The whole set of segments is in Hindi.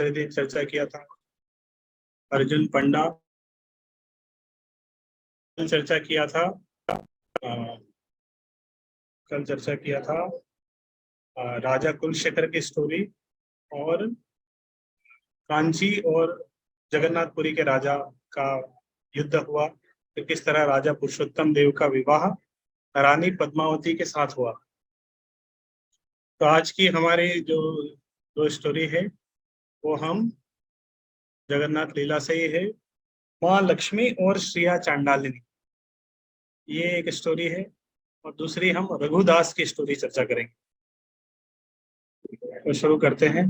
दूसरे दिन चर्चा किया था अर्जुन पंडा, चर्चा किया था अ, कल चर्चा किया था राजा कुलशेखर की स्टोरी, और कांची और जगन्नाथपुरी के राजा का युद्ध हुआ, तो किस तरह राजा पुरुषोत्तम देव का विवाह रानी पद्मावती के साथ हुआ। तो आज की हमारी जो दो स्टोरी है वो हम जगन्नाथ लीला से ही है, माँ लक्ष्मी और श्रिया चांडालिनी, ये एक स्टोरी है। और दूसरी हम रघुदास की स्टोरी चर्चा करेंगे। तो शुरू करते हैं।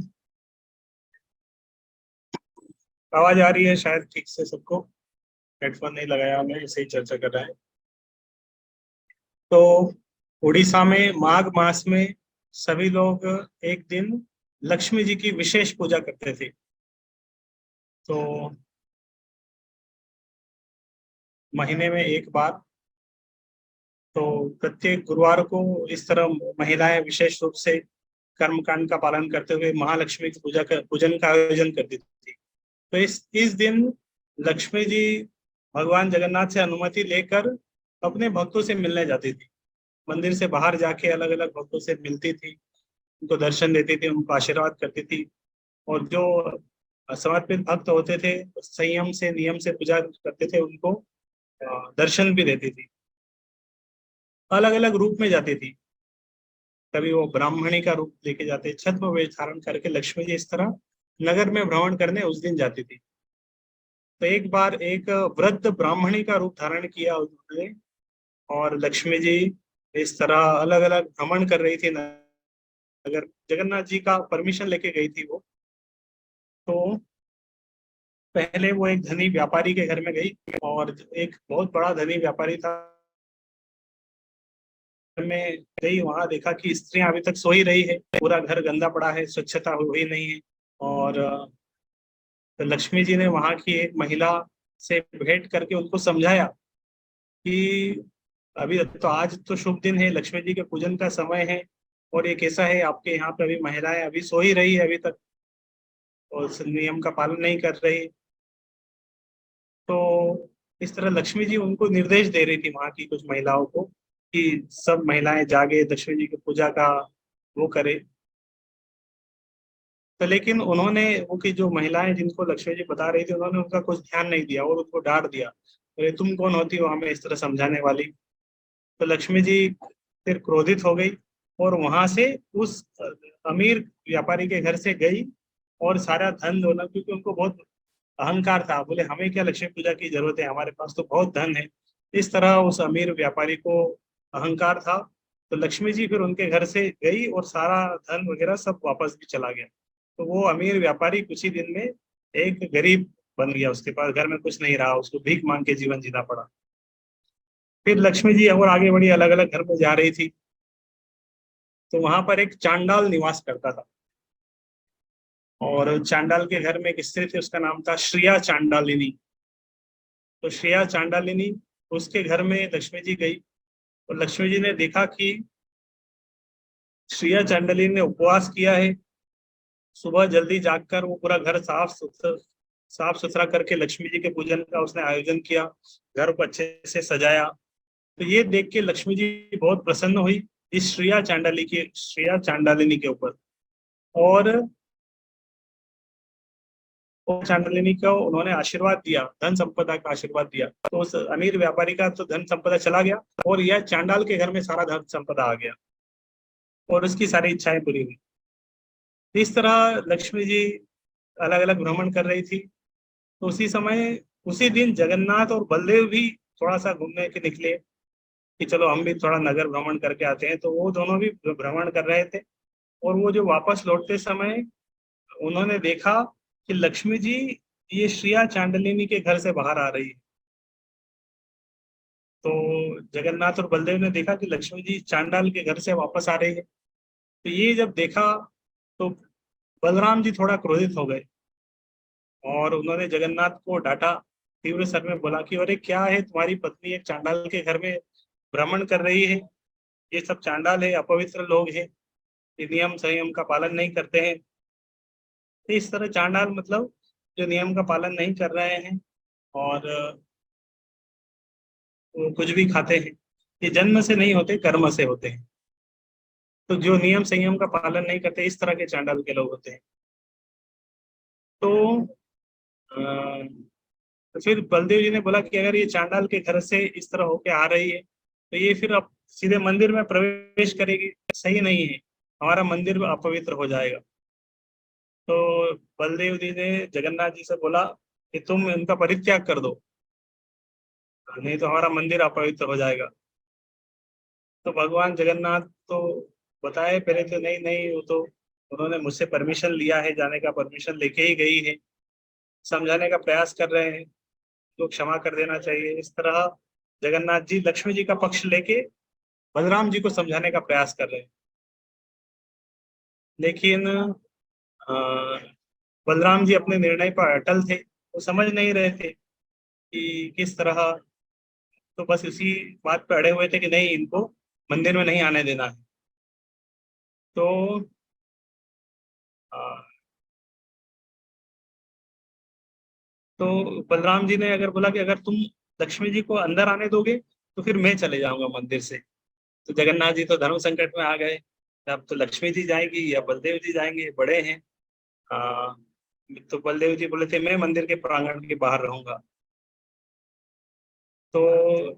आवाज आ रही है शायद ठीक से सबको? हेडफोन नहीं लगाया हमने, ऐसे ही चर्चा कर रहा है। तो उड़ीसा में माघ मास में सभी लोग एक दिन लक्ष्मी जी की विशेष पूजा करते थे। तो महीने में एक बार, तो प्रत्येक गुरुवार को इस तरह महिलाएं विशेष रूप से कर्मकांड का पालन करते हुए महालक्ष्मी की पूजन का आयोजन करती थी। तो इस दिन लक्ष्मी जी भगवान जगन्नाथ से अनुमति लेकर अपने भक्तों से मिलने जाती थी। मंदिर से बाहर जाके अलग अलग भक्तों से मिलती थी, उनको दर्शन देती थी, उनको आशीर्वाद करती थी। और जो समर्पित भक्त होते थे, संयम से नियम से पूजा करते थे, उनको दर्शन भी देती थी। अलग अलग रूप में जाती थी। कभी वो ब्राह्मणी का रूप लेके जाते, छद्म वेश धारण करके लक्ष्मी जी इस तरह नगर में भ्रमण करने उस दिन जाती थी। तो एक बार एक वृद्ध ब्राह्मणी का रूप धारण किया उन्होंने, और लक्ष्मी जी इस तरह अलग अलग भ्रमण कर रही थी नगर। जगन्नाथ जी का परमिशन लेके गई थी वो। तो पहले वो एक धनी व्यापारी के घर में गई, और एक बहुत बड़ा धनी व्यापारी था में गई, वहां देखा कि स्त्रियां अभी तक सो ही रही है, पूरा घर गंदा पड़ा है, स्वच्छता हुई नहीं है। और तो लक्ष्मी जी ने वहां की एक महिला से भेंट करके उनको समझाया कि अभी तो आज तो शुभ दिन है, लक्ष्मी जी के पूजन का समय है, और ये कैसा है आपके यहाँ पे अभी महिलाएं अभी सो ही रही है अभी तक, और उस नियम का पालन नहीं कर रही। तो इस तरह लक्ष्मी जी उनको निर्देश दे रही थी वहां की कुछ महिलाओं को कि सब महिलाएं जागे, लक्ष्मी जी की पूजा का वो करे। तो लेकिन उन्होंने वो की जो महिलाएं जिनको लक्ष्मी जी बता रही थी, उन्होंने उनका कुछ ध्यान नहीं दिया और उनको डांट दिया, अरे तुम कौन होती हो हमें इस तरह समझाने वाली। तो लक्ष्मी जी फिर क्रोधित हो गई, और वहां से उस अमीर व्यापारी के घर से गई, और सारा धन दौलत, क्योंकि उनको बहुत अहंकार था, बोले हमें क्या लक्ष्मी पूजा की जरूरत है, हमारे पास तो बहुत धन है। इस तरह उस अमीर व्यापारी को अहंकार था। तो लक्ष्मी जी फिर उनके घर से गई और सारा धन वगैरह सब वापस भी चला गया। तो वो अमीर व्यापारी कुछ ही दिन में एक गरीब बन गया, उसके पास घर में कुछ नहीं रहा, उसको भीख मांग के जीवन जीना पड़ा। फिर लक्ष्मी जी और आगे बढ़ी, अलग अलग घर में जा रही थी। तो वहां पर एक चांडाल निवास करता था, और चांडाल के घर में एक स्त्री थी, उसका नाम था श्रिया चांडालिनी। तो श्रेया चांडालिनी, उसके घर में लक्ष्मी जी गई, और लक्ष्मी जी ने देखा कि श्रेया चांडालिनी ने उपवास किया है। सुबह जल्दी जागकर वो पूरा घर साफ सुथरा करके लक्ष्मी जी के पूजन का उसने आयोजन किया, घर को अच्छे से सजाया। तो ये देख के लक्ष्मी जी बहुत प्रसन्न हुई इस श्रेया चांडालिनी के ऊपर। और चांडालिनी को उन्होंने आशीर्वाद दिया, धन संपदा का आशीर्वाद दिया। तो उस अमीर व्यापारी का तो धन संपदा चला गया, और यह चांडाल के घर में सारा धन संपदा आ गया, और उसकी सारी इच्छाएं पूरी हुई। इस तरह लक्ष्मी जी अलग अलग भ्रमण कर रही थी। तो उसी समय, उसी दिन जगन्नाथ और बलदेव भी थोड़ा सा घूमने के निकले कि चलो हम भी थोड़ा नगर भ्रमण करके आते हैं। तो वो दोनों भी भ्रमण कर रहे थे, और वो जो वापस लौटते समय उन्होंने देखा कि लक्ष्मी जी ये श्रिया चांडलिनी के घर से बाहर आ रही है। तो जगन्नाथ और बलदेव ने देखा कि लक्ष्मी जी चांडाल के घर से वापस आ रही है। तो ये जब देखा तो बलराम जी थोड़ा क्रोधित हो गए, और उन्होंने जगन्नाथ को डांटा, तीव्र स्वर में बोला कि अरे क्या है, तुम्हारी पत्नी एक चांडाल के घर में भ्रमण कर रही है, ये सब चांडाल है, अपवित्र लोग हैं, ये नियम संयम का पालन नहीं करते हैं। तो इस तरह चांडाल मतलब जो नियम का पालन नहीं कर रहे हैं और वो कुछ भी खाते हैं, ये जन्म से नहीं होते, कर्म से होते हैं। तो जो नियम संयम का पालन नहीं करते, इस तरह के चांडाल के लोग होते हैं। तो तो फिर बलदेव जी ने बोला कि अगर ये चांडाल के घर से इस तरह होके आ रही है, तो ये फिर अब सीधे मंदिर में प्रवेश करेगी, सही नहीं है, हमारा मंदिर अपवित्र हो जाएगा। तो बलदेव जी ने जगन्नाथ जी से बोला कि तुम इनका परित्याग कर दो, नहीं तो हमारा मंदिर अपवित्र हो जाएगा। तो भगवान जगन्नाथ तो बताए पहले तो नहीं नहीं, वो तो उन्होंने मुझसे परमिशन लिया है, जाने का परमिशन लेके ही गई है, समझाने का प्रयास कर रहे हैं, तो क्षमा कर देना चाहिए। इस तरह जगन्नाथ जी लक्ष्मी जी का पक्ष लेके बलराम जी को समझाने का प्रयास कर रहे हैं। लेकिन बलराम जी अपने निर्णय पर अटल थे, वो समझ नहीं रहे थे कि किस तरह। तो बस इसी बात पे अड़े हुए थे कि नहीं, इनको मंदिर में नहीं आने देना है। तो अ, तो बलराम जी ने अगर बोला कि अगर तुम लक्ष्मी जी को अंदर आने दोगे तो फिर मैं चले जाऊंगा मंदिर से। तो जगन्नाथ जी तो धर्म संकट में आ गए, अब तो लक्ष्मी जी जाएंगी या बलदेव जी जाएंगे, बड़े हैं। आ, तो बलदेव जी बोले थे मैं मंदिर के प्रांगण के बाहर रहूंगा। तो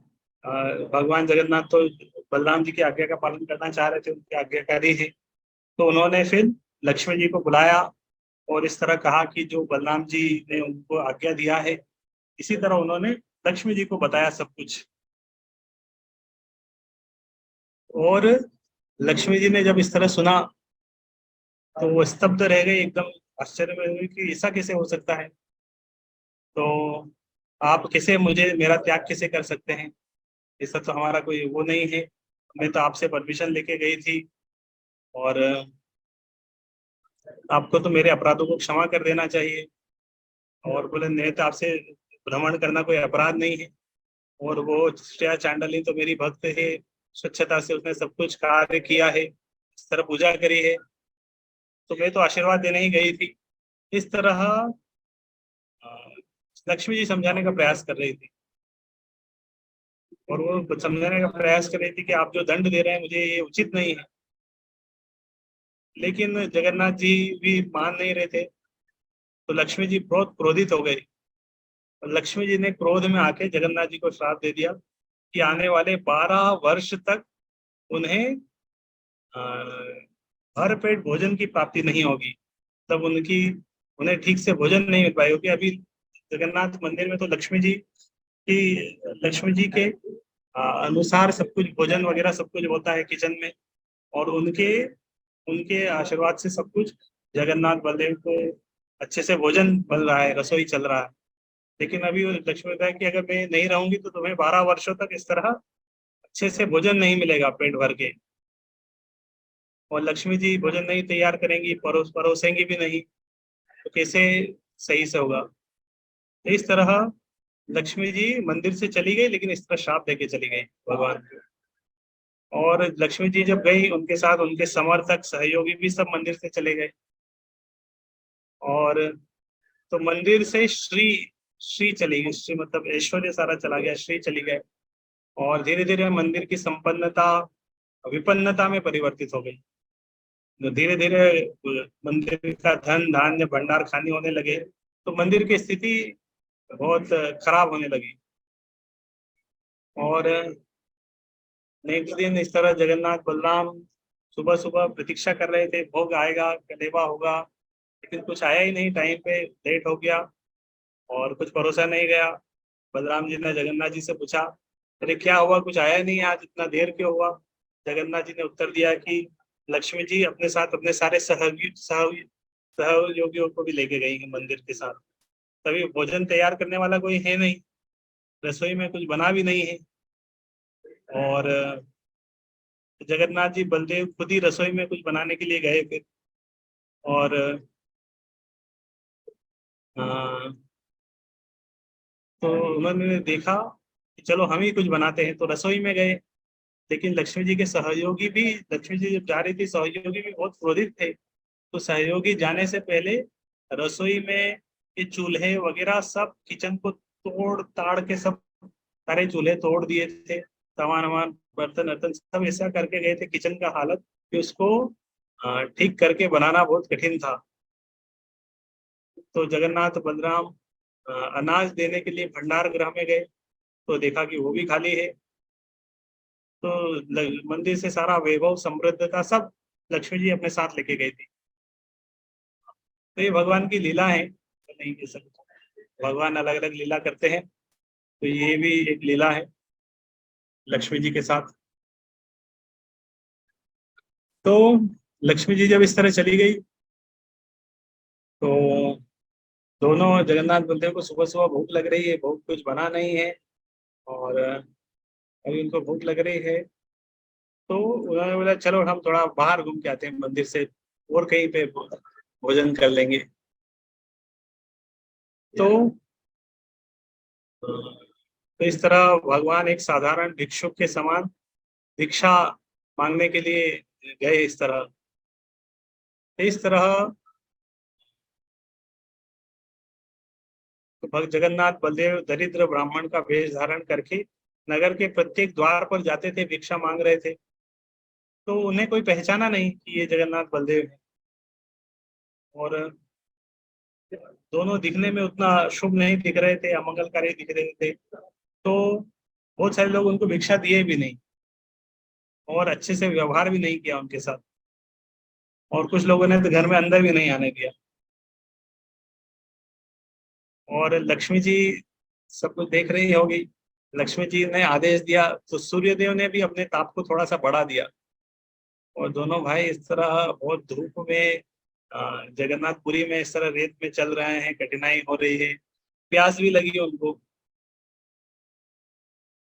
भगवान जगन्नाथ तो बलराम जी की आज्ञा का पालन करना चाह रहे थे, उनकी आज्ञाकारी थे। तो उन्होंने फिर लक्ष्मी जी को बुलाया और इस तरह कहा कि जो बलराम जी ने उनको आज्ञा दिया है, इसी तरह उन्होंने लक्ष्मी जी को बताया सब कुछ। और लक्ष्मी जी ने जब इस तरह सुना तो वो स्तब्ध रह गई, एकदम आश्चर्य में हुई कि ऐसा कैसे हो सकता है। तो आप कैसे मुझे मेरा त्याग कैसे कर सकते हैं, ऐसा तो हमारा कोई वो नहीं है, मैं तो आपसे परमिशन लेके गई थी, और आपको तो मेरे अपराधों को क्षमा कर देना चाहिए। और बोले नहीं, तो आपसे भ्रमण करना कोई अपराध नहीं है, और वो श्रेया चांडाली तो मेरी भक्त है, स्वच्छता से उसने सब कुछ कार्य किया है, इस तरह पूजा करी है, तो मैं तो आशीर्वाद देने ही गई थी। इस तरह अ, लक्ष्मी जी समझाने का प्रयास कर रही थी, और वो समझाने का प्रयास कर रही थी कि आप जो दंड दे रहे हैं मुझे, ये उचित नहीं है। लेकिन जगन्नाथ जी भी मान नहीं रहे थे, तो लक्ष्मी जी बहुत क्रोधित हो गई। और लक्ष्मी जी ने क्रोध में आके जगन्नाथ जी को श्राप दे दिया कि आने वाले 12 वर्ष तक उन्हें भर पेट भोजन की प्राप्ति नहीं होगी। तब उन्हें ठीक से भोजन नहीं मिल पाएगा, क्योंकि अभी जगन्नाथ मंदिर में तो लक्ष्मी जी के अनुसार सब कुछ भोजन वगैरह सब कुछ होता है किचन में, और उनके उनके आशीर्वाद से सब कुछ जगन्नाथ बलदेव को अच्छे से भोजन बन रहा है, रसोई चल रहा है। लेकिन अभी वो लक्ष्मी कहा कि अगर मैं नहीं रहूंगी तो तुम्हें 12 वर्षों तक इस तरह अच्छे से भोजन नहीं मिलेगा पेट भर के, और लक्ष्मी जी भोजन नहीं तैयार करेंगी, परोसेंगी भी नहीं, तो कैसे सही से होगा। तो इस तरह लक्ष्मी जी मंदिर से चली गई, लेकिन इस तरह श्राप देके चली गई भगवान को। और लक्ष्मी जी जब गई, उनके साथ उनके समर्थक सहयोगी भी सब मंदिर से चले गए। और तो मंदिर से श्री श्री चली गई, श्री मतलब ऐश्वर्य सारा चला गया, श्री चली गए। और धीरे धीरे मंदिर की संपन्नता विपन्नता में परिवर्तित हो गई। तो धीरे धीरे मंदिर का धन धान्य भंडार खाली होने लगे, तो मंदिर की स्थिति बहुत खराब होने लगी। और नेक्स्ट दिन इस तरह जगन्नाथ बलराम सुबह सुबह प्रतीक्षा कर रहे थे, भोग आएगा, कलेवा होगा, लेकिन कुछ आया ही नहीं, टाइम पे लेट हो गया और कुछ भरोसा नहीं गया। बलराम जी ने जगन्नाथ जी से पूछा, अरे क्या हुआ, कुछ आया नहीं आज, इतना देर क्यों हुआ। जगन्नाथ जी ने उत्तर दिया कि लक्ष्मी जी अपने साथ अपने सारे सहयोगियों को भी लेके गई हैं मंदिर के साथ, तभी भोजन तैयार करने वाला कोई है नहीं, रसोई में कुछ बना भी नहीं है। और जगन्नाथ जी बलदेव खुद ही रसोई में कुछ बनाने के लिए गए फिर। और अ, तो उन्होंने देखा कि चलो हम ही कुछ बनाते हैं, तो रसोई में गए। लेकिन लक्ष्मी जी जब जा रही थी, सहयोगी भी बहुत क्रोधित थे। तो सहयोगी जाने से पहले रसोई में ये चूल्हे वगैरह सब, किचन को तोड़ ताड़ के सब सारे चूल्हे तोड़ दिए थे, सामान वामान बर्तन वर्तन सब ऐसा करके गए थे किचन का हालत कि उसको ठीक करके बनाना बहुत कठिन था। तो जगन्नाथ बलराम अनाज देने के लिए भंडार गृह में गए तो देखा कि वो भी खाली है। तो मंदिर से सारा वैभव समृद्धता सब लक्ष्मी जी अपने साथ लेके गई थी। तो ये भगवान की लीला है, तो नहीं कह सकते, भगवान अलग अलग लीला करते हैं, तो ये भी एक लीला है लक्ष्मी जी के साथ। तो लक्ष्मी जी जब इस तरह चली गई तो दोनों जगन्नाथ बलदेव को सुबह सुबह भूख लग रही है, बहुत कुछ बना नहीं है, और अभी उनको भूख लग रही है। तो उन्होंने बोला चलो हम थोड़ा बाहर घूम के आते हैं मंदिर से, और कहीं पे भोजन कर लेंगे। तो तो इस तरह भगवान एक साधारण भिक्षुक के समान भिक्षा मांगने के लिए गए। इस तरह तो भक्त जगन्नाथ बलदेव दरिद्र ब्राह्मण का वेश धारण करके नगर के प्रत्येक द्वार पर जाते थे, भिक्षा मांग रहे थे। तो उन्हें कोई पहचाना नहीं कि ये जगन्नाथ बलदेव है, और दोनों दिखने में उतना शुभ नहीं दिख रहे थे, अमंगलकारी दिख रहे थे। तो बहुत सारे लोग उनको भिक्षा दिए भी नहीं, और अच्छे से व्यवहार भी नहीं किया उनके साथ, और कुछ लोगों ने तो घर में अंदर भी नहीं आने दिया। और लक्ष्मी जी सब कुछ देख रही होगी, लक्ष्मी जी ने आदेश दिया तो सूर्यदेव ने भी अपने ताप को थोड़ा सा बढ़ा दिया, और दोनों भाई इस तरह बहुत धूप में जगन्नाथपुरी में इस तरह रेत में चल रहे हैं, कठिनाई हो रही है, प्यास भी लगी उनको।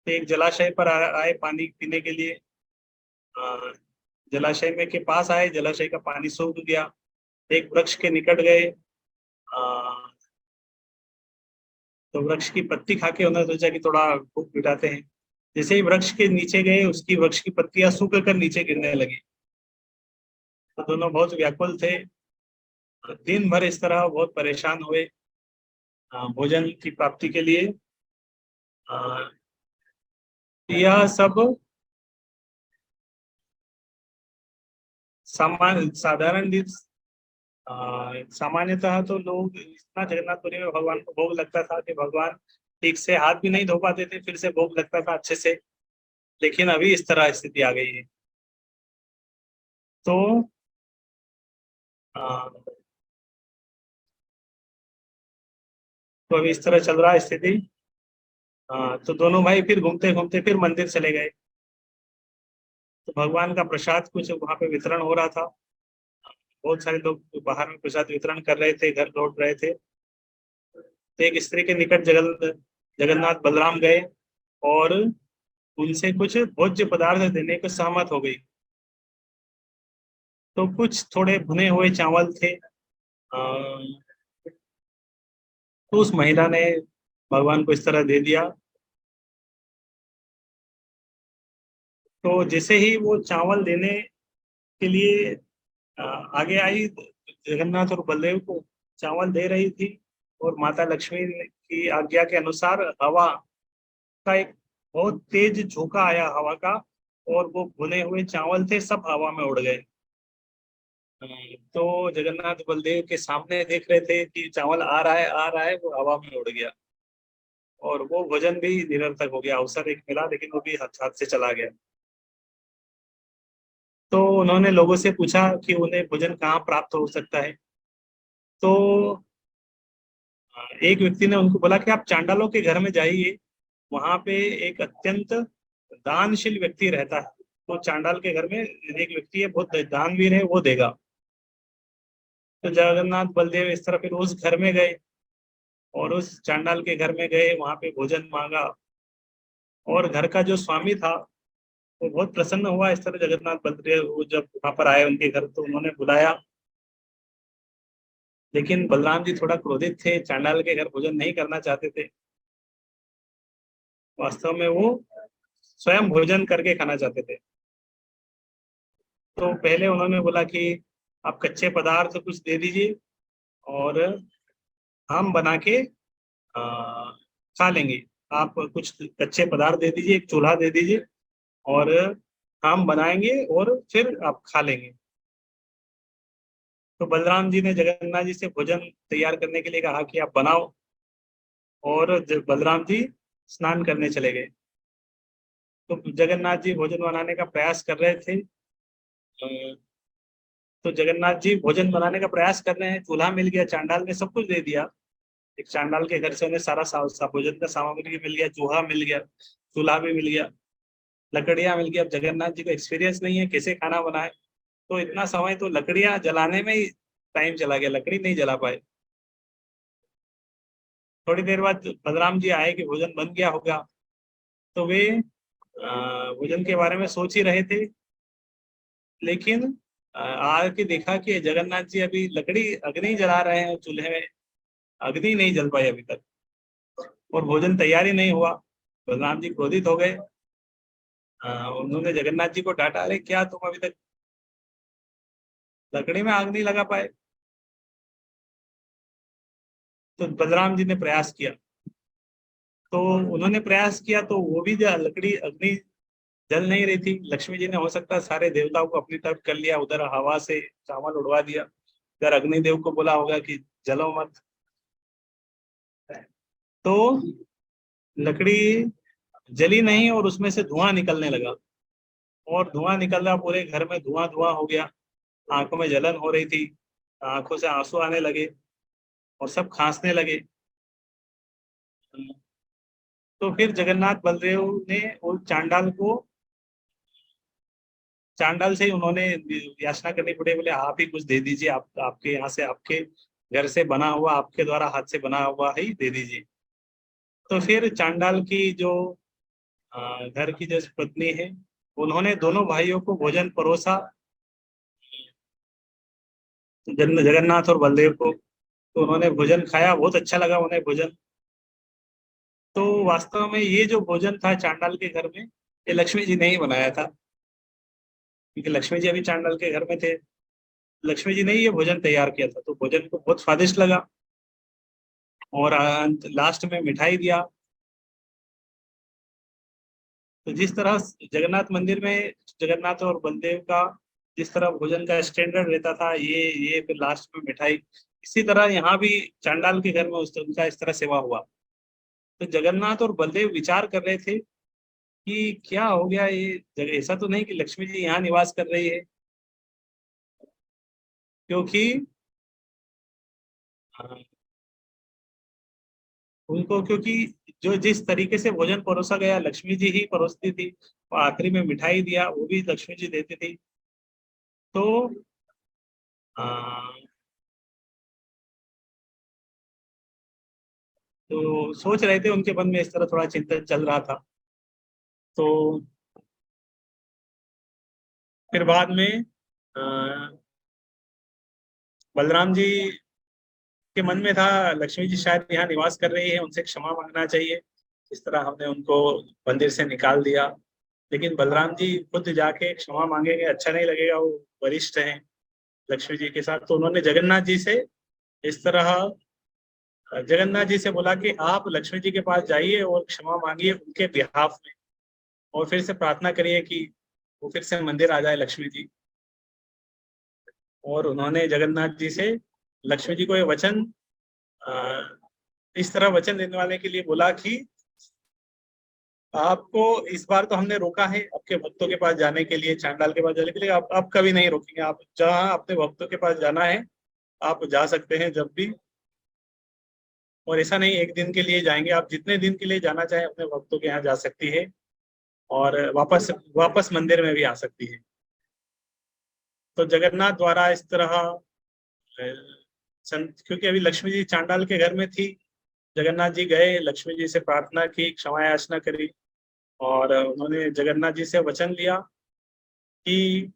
तो एक जलाशय पर आए पानी पीने के लिए। अ, जलाशय में के पास आए, जलाशय का पानी सूख गया। एक वृक्ष के निकट गए, तो वृक्ष की पत्ती खा के उन्होंने सोचा कि थोड़ा भूख मिटाते हैं। जैसे ही वृक्ष के नीचे गए, उसकी वृक्ष की पत्तियां सूख कर नीचे गिरने लगी। तो दोनों बहुत व्याकुल थे, दिन भर इस तरह बहुत परेशान हुए भोजन की प्राप्ति के लिए। अ, यह सब साधारण दिन। सामान्यतः तो लोग इतना जगन्नाथपुरी में भगवान को भोग लगता था कि भगवान ठीक से हाथ भी नहीं धो पाते थे, फिर से भोग लगता था अच्छे से। लेकिन अभी इस तरह स्थिति आ गई है। तो अ, तो अभी इस तरह चल रहा है स्थिति। तो दोनों भाई फिर घूमते घूमते फिर मंदिर चले गए। तो भगवान का प्रसाद कुछ वहां पे वितरण हो रहा था, बहुत सारे लोग बाहर में प्रसाद वितरण कर रहे थे, घर लौट रहे थे। तो एक स्त्री के निकट जगन्नाथ बलराम गए, और उनसे कुछ भोज्य पदार्थ देने को सहमत हो गई। तो कुछ थोड़े भुने हुए चावल थे, तो उस महिला ने भगवान को इस तरह दे दिया। तो जैसे ही वो चावल देने के लिए आगे आई, जगन्नाथ और बलदेव को चावल दे रही थी, और माता लक्ष्मी की आज्ञा के अनुसार हवा का एक बहुत तेज झोंका आया हवा का, और वो भुने हुए चावल थे सब हवा में उड़ गए। तो जगन्नाथ बलदेव के सामने देख रहे थे कि चावल आ रहा है, वो हवा में उड़ गया, और वो भोजन भी निरर्थक हो गया। अवसर एक मिला लेकिन वो भी हाथ हाथ से चला गया। तो उन्होंने लोगों से पूछा कि उन्हें भोजन कहाँ प्राप्त हो सकता है। तो एक व्यक्ति ने उनको बोला कि आप चांडालों के घर में जाइए, वहां पे एक अत्यंत दानशील व्यक्ति रहता है। तो चांडाल के घर में एक व्यक्ति है, बहुत दानवीर है, वो देगा। तो जगन्नाथ बलदेव इस तरह फिर उस घर में गए, और उस चांडाल के घर में गए, वहां पे भोजन मांगा। और घर का जो स्वामी था वो बहुत प्रसन्न हुआ इस तरह जगन्नाथ बलदेव वो जब वहां पर आए उनके घर, तो उन्होंने बुलाया। लेकिन बलराम जी थोड़ा क्रोधित थे, चांडाल के घर भोजन नहीं करना चाहते थे। वास्तव में वो स्वयं भोजन करके खाना चाहते थे। तो पहले उन्होंने बोला कि आप कच्चे पदार्थ कुछ दे दीजिए, और हम बना के खा लेंगे। आप कुछ कच्चे पदार्थ दे दीजिए, एक चूल्हा दे दीजिए, और हम बनाएंगे और फिर आप खा लेंगे। तो बलराम जी ने जगन्नाथ जी से भोजन तैयार करने के लिए कहा कि आप बनाओ, और बलराम जी स्नान करने चले गए। तो जगन्नाथ जी भोजन बनाने का प्रयास कर रहे थे। तो जगन्नाथ जी भोजन बनाने का प्रयास कर रहे हैं, चूल्हा मिल गया, चांडाल ने सब कुछ दे दिया। एक चांडाल के घर से उन्हें सारा भोजन का सामग्री मिल गया, चूहा मिल गया, चूल्हा भी मिल गया, लकड़ियां मिल गई। अब जगन्नाथ जी को एक्सपीरियंस नहीं है कैसे खाना बनाए, तो इतना समय तो लकड़ियां जलाने में ही टाइम चला गया, लकड़ी नहीं जला पाए। थोड़ी देर बाद बलराम जी आए कि भोजन बन गया होगा, तो वे भोजन के बारे में सोच ही रहे थे, लेकिन आके देखा कि जगन्नाथ जी अभी लकड़ी अग्नि जला रहे हैं चूल्हे में, अग्नि नहीं जल पाई अभी तक, और भोजन तैयार ही नहीं हुआ। बलराम जी क्रोधित हो गए। उन्होंने जगन्नाथ जी को डांटा, अरे क्या तुम अभी तक लकड़ी में आग नहीं लगा पाए। तो बलराम जी ने प्रयास किया, तो उन्होंने प्रयास किया तो वो भी लकड़ी अग्नि जल नहीं रही थी। लक्ष्मी जी ने हो सकता है सारे देवताओं को अपनी तरफ कर लिया, उधर हवा से चावल उड़वा दिया, इधर अग्निदेव को बोला होगा कि जलो मत। तो लकड़ी जली नहीं और उसमें से धुआं निकलने लगा, और धुआं निकल रहा, पूरे घर में धुआं धुआं हो गया। आंखों में जलन हो रही थी, आंखों से आंसू आने लगे, और सब खांसने लगे। तो फिर जगन्नाथ बलदेव ने उस चांडाल को, चांडाल से ही उन्होंने याचना करनी पड़ी, बोले आप ही कुछ दे दीजिए, आप आपके यहाँ से, आपके घर से बना हुआ, आपके द्वारा हाथ से बना हुआ ही दे दीजिए। तो फिर चांडाल की जो घर की जो पत्नी है, उन्होंने दोनों भाइयों को भोजन परोसा, जगन्नाथ और बलदेव को। तो उन्होंने भोजन खाया, बहुत अच्छा लगा उन्हें भोजन। तो वास्तव में ये जो भोजन था चांडाल के घर में, ये लक्ष्मी जी ने ही बनाया था, क्योंकि लक्ष्मी जी अभी चांडाल के घर में थे। लक्ष्मी जी ने ही ये भोजन तैयार किया था, तो भोजन को बहुत स्वादिष्ट लगा। और लास्ट में मिठाई दिया। तो जिस तरह जगन्नाथ मंदिर में जगन्नाथ और बलदेव का जिस तरह भोजन का स्टैंडर्ड रहता था, ये फिर लास्ट में मिठाई, इसी तरह यहाँ भी चांडाल के घर में उनका इस तरह सेवा हुआ। तो जगन्नाथ और बलदेव विचार कर रहे थे कि क्या हो गया, ये जगह ऐसा तो नहीं कि लक्ष्मी जी यहाँ निवास कर रही है, क्योंकि हाँ, उनको, क्योंकि जो जिस तरीके से भोजन परोसा गया लक्ष्मी जी ही परोसती थी, और आखिरी में मिठाई दिया वो भी लक्ष्मी जी देती थी। तो आ, तो सोच रहे थे, उनके मन में इस तरह थोड़ा चिंतन चल रहा था। तो फिर बाद में आ, बलराम जी के मन में था, लक्ष्मी जी शायद यहाँ निवास कर रही है, उनसे क्षमा मांगना चाहिए, इस तरह हमने उनको मंदिर से निकाल दिया। लेकिन बलराम जी खुद जाके क्षमा मांगेंगे, अच्छा नहीं लगेगा, वो वरिष्ठ हैं लक्ष्मी जी के साथ। तो उन्होंने जगन्नाथ जी से इस तरह, जगन्नाथ जी से बोला कि आप लक्ष्मी जी के पास जाइए और क्षमा मांगिए उनके बिहाफ में, और फिर से प्रार्थना करिए कि वो फिर से मंदिर आ जाए लक्ष्मी जी। और उन्होंने जगन्नाथ जी से लक्ष्मी जी को ये वचन, अ, इस तरह वचन देने वाले के लिए बोला कि आपको इस बार तो हमने रोका है आपके भक्तों के पास जाने के लिए, चांडाल के पास जाने के लिए, आप कभी नहीं रोकेंगे। आप जहाँ अपने भक्तों के पास जाना है आप जा सकते हैं जब भी, और ऐसा नहीं एक दिन के लिए जाएंगे, आप जितने दिन के लिए जाना चाहे अपने भक्तों के यहाँ जा सकती है, और वापस वापस मंदिर में भी आ सकती है। तो जगन्नाथ द्वारा इस तरह क्योंकि अभी लक्ष्मी जी चांडाल के घर में थी, जगन्नाथ जी गए, लक्ष्मी जी से प्रार्थना की, क्षमा याचना करी, और उन्होंने जगन्नाथ जी से वचन लिया कि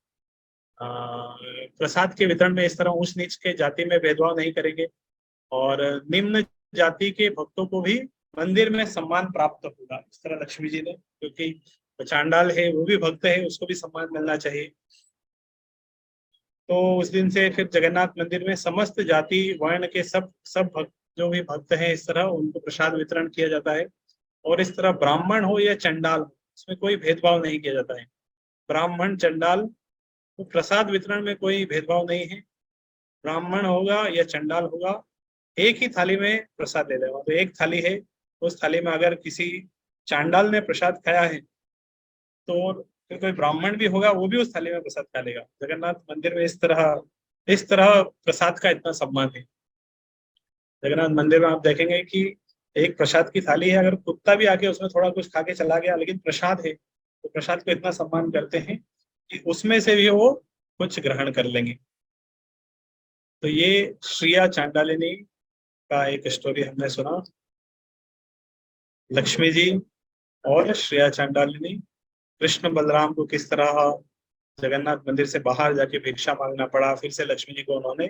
प्रसाद के वितरण में इस तरह ऊंच नीच के जाति में भेदभाव नहीं करेंगे, और निम्न जाति के भक्तों को भी मंदिर में सम्मान प्राप्त होगा, इस तरह लक्ष्मी जी ने, क्योंकि चांडाल है वो भी भक्त है, उसको भी सम्मान मिलना चाहिए। तो उस दिन से फिर जगन्नाथ मंदिर में समस्त जाति वर्ण के सब सब भक्त, जो भी भक्त हैं, इस तरह उनको प्रसाद वितरण किया जाता है। और इस तरह ब्राह्मण हो या चंडाल हो, इसमें कोई भेदभाव नहीं किया जाता है। ब्राह्मण चंडाल, तो प्रसाद वितरण में कोई भेदभाव नहीं है। ब्राह्मण होगा या चंडाल होगा, एक ही थाली में प्रसाद ले लेगा। तो एक थाली है, उस थाली में अगर किसी चांडाल ने प्रसाद खाया है, तो फिर कोई ब्राह्मण भी होगा, वो भी उस थाली में प्रसाद खा लेगा। जगन्नाथ मंदिर में इस तरह प्रसाद का इतना सम्मान है। जगन्नाथ मंदिर में आप देखेंगे कि एक प्रसाद की थाली है, अगर कुत्ता भी आके उसमें थोड़ा कुछ खा के चला गया, लेकिन प्रसाद है, तो प्रसाद को इतना सम्मान करते हैं कि उसमें से भी वो कुछ ग्रहण कर लेंगे। तो ये श्रिया चांडालिनी का एक स्टोरी हमने सुना। लक्ष्मी जी और श्रेया चांडालिनी, कृष्ण बलराम को किस तरह जगन्नाथ मंदिर से बाहर जाके भिक्षा मांगना पड़ा, फिर से लक्ष्मी जी को उन्होंने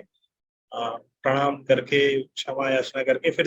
प्रणाम करके क्षमा याचना करके फिर